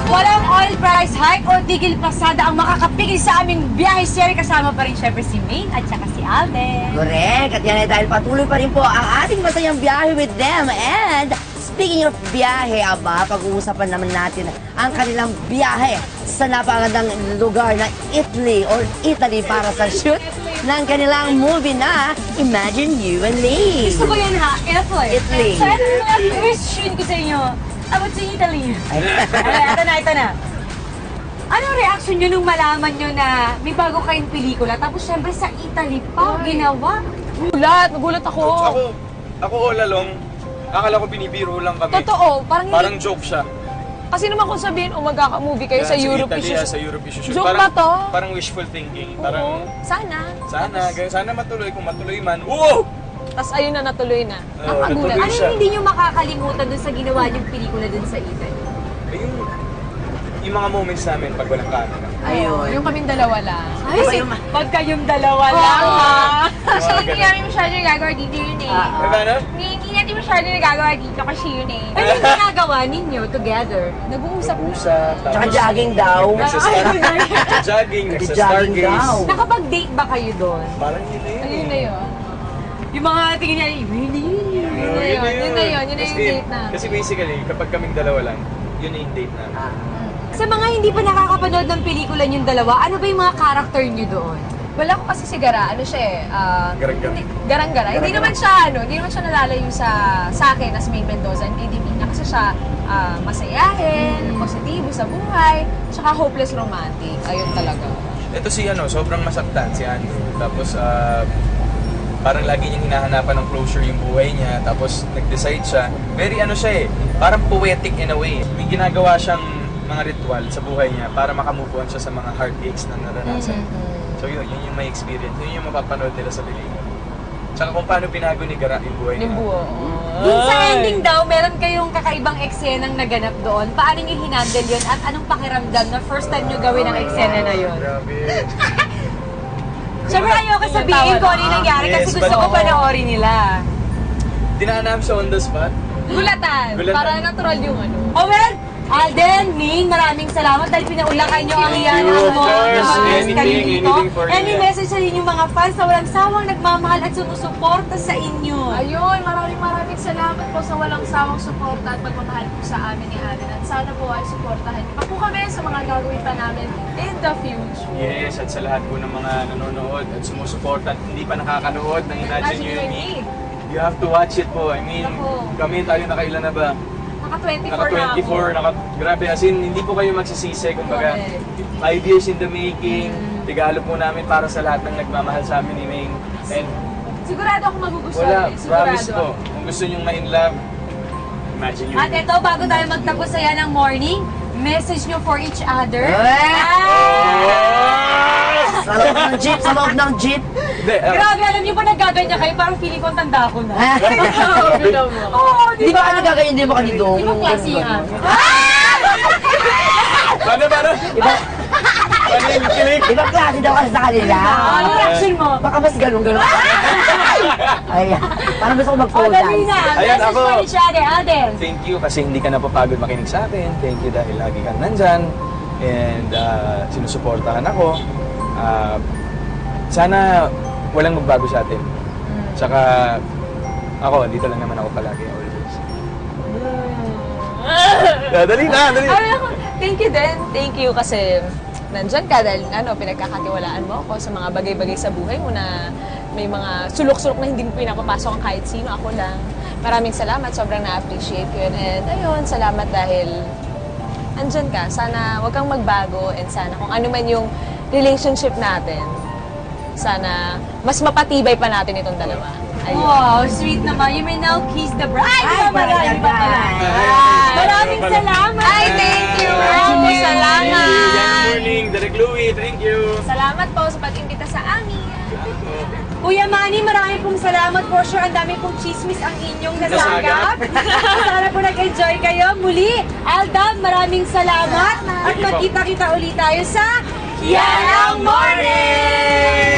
Walang oil price hike o tigil pasada ang makakapigil sa aming biyahe series. Kasama pa rin syempre si Maine at saka si Alden. Correct. At yan ay dahil patuloy pa rin po ang ating masayang biyahe with them. And speaking of biyahe, pag-uusapan naman natin ang kanilang biyahe sa napakagandang lugar na Italy para sa shoot ng kanilang movie na Imagine You and Me. Gusto ko yan ha, Italy. So ito yung mga question ko sa inyo. About sa Italy. Ito na. Anong reaction nyo nung malaman nyo na may bago kayong pelikula? Tapos syempre sa Italy pa ginawa. Nagulat ako. Ako all along, akala ko binibiro lang kami. Totoo, Parang joke siya. Kasi naman kung sabihin, magkaka-movie kayo sa Europe Italy, sa Europe issue. Joke ba to? Parang wishful thinking. Parang, Sana. sana matuloy. Kung matuloy man, wow! Tapos ayun na, natuloy na. Napagulat. natuloy Ano siya. yung hindi nyo makakalimutan dun sa ginawa nyong pelikula dun sa Italy? Yung mga moments namin pag walang camera. Ayun. Yung kaming dalawa lang. Ay, pag kayong dalawa lang ha. Kasi hindi namin masyado nagagawa dito yun eh. Ano? Hindi natin masyado nagagawa dito kasi yun eh. Ano yung ginagawa ninyo together? Nag-uusap na. Usap, Tsaka jogging daw. Nagsa-jogging, Nagsa-jogging daw. Nakapag-date ba kayo doon? Parang yun na yun. Ayun na yun. Yung mga tingin niya, really? Yun na yun yung date na. Kasi basically, kapag kaming dalawa lang, yun na yung date na. Sa mga hindi pa nakakapanood ng pelikula niyong dalawa, ano ba yung mga character niyo doon? Wala ko kasi si Gara, ano siya eh, Garang-gara. garang-gara. Hindi naman siya, hindi naman siya nalalayo sa akin as Maine Mendoza and Eddie Mina kasi siya masayahin, positibo sa buhay, tsaka hopeless romantic. Ayun talaga. Ito si sobrang masaktan si Andrew. Tapos parang lagi niyang hinahanapan ng closure yung buhay niya. Tapos nag-decide siya. Very siya eh, parang poetic in a way. May ginagawa siyang mga ritual sa buhay niya para makamove on siya sa mga heartaches na naranasan. So yun yung may experience. Yun yung mapapanood nila sa pelikula. Tsaka kung paano pinago ni Gara yung buhay niya. Dun sa ending daw, meron kayong kakaibang eksenang naganap doon. Paano niyo hinandle yun at anong pakiramdam na first time niyo gawin ang eksena na yun? Grabe. Siyempre ayoko sabihin kung ano yung nangyari kasi gusto ko panoorin nila. Dinaan namin siya on the spot. Gulatan. Para natural yung ano. Oh well, Alden, Ming, maraming salamat dahil pinaulakan nyo ang iyan Of mo. course, anything for Any you. message sa inyong mga fans na walang sawang nagmamahal at sumusuporta sa inyo? Ayun, maraming salamat po sa walang sawang suporta at pagmamahal po sa amin ni Alden. At sana po ay suportahan niyo pa po kami sa mga gagawin pa namin in the future. Yes, at sa lahat po ng mga nanonood at sumusuporta at hindi pa nakakanood ng Imagine You and Me. You have to watch it po. I mean, kami tayo nakailan na ba? Naka-24 na ako. Grabe, as in, hindi po kayo magsisisi. Kumbaga, 5 years in the making. Regalo po namin para sa lahat ng nagmamahal sa amin ni Maine. And Sigurado ako magugustuhan. promise po. Kung gusto nyong ma-in-love, Imagine You. At ito, bago tayo magtapos sa yan ng morning, message nyo for each other. Sa loob ng jeep, sa loob ng jeep. Grabe, alam nyo ba nagaganyan kayo? Parang feeling ko ang tanda ko na. Di ba ka nagaganyan din mo kanito? Di ba klase yan? Paano? Paano yung kilig? Di ba klase daw kasi sa kanila? Ano reaction mo? Baka mas ganun-ganun. Ay, parang gusto ko mag-pole Dali dance. na. Ayan, Message ako. for each other, Alden. Thank you kasi hindi ka napapagod makinig sa akin. Thank you dahil lagi kang nandyan. And sinusuportahan ako. Sana walang magbago sa atin. Tsaka ako, dito lang naman ako palagi always. Dali na. Thank you din. Thank you kasi nandyan ka dahil pinagkakatiwalaan mo ako sa mga bagay-bagay sa buhay mo na may mga sulok-sulok na hindi mo pinapapasok ang kahit sino. Ako lang. Maraming salamat. Sobrang na-appreciate ko yun. And ayun, salamat dahil andyan ka. Sana wag kang magbago and sana kung ano man yung relationship natin, sana mas mapatibay pa natin itong dalawa. Ayun. Wow, sweet naman. You may now kiss the bride. Ay, Maraming salamat. Ay, thank you. Good Salamat. morning, Derek Louie. Thank you. Salamat po sa pag-imbita sa amin. Kuya Manny, marami pong salamat. For sure, ang dami pong chismis ang inyong nasagap. Sana po nag-enjoy kayo. Muli, Aldab, maraming salamat. At magkita-kita ulit tayo sa Yanang Morning!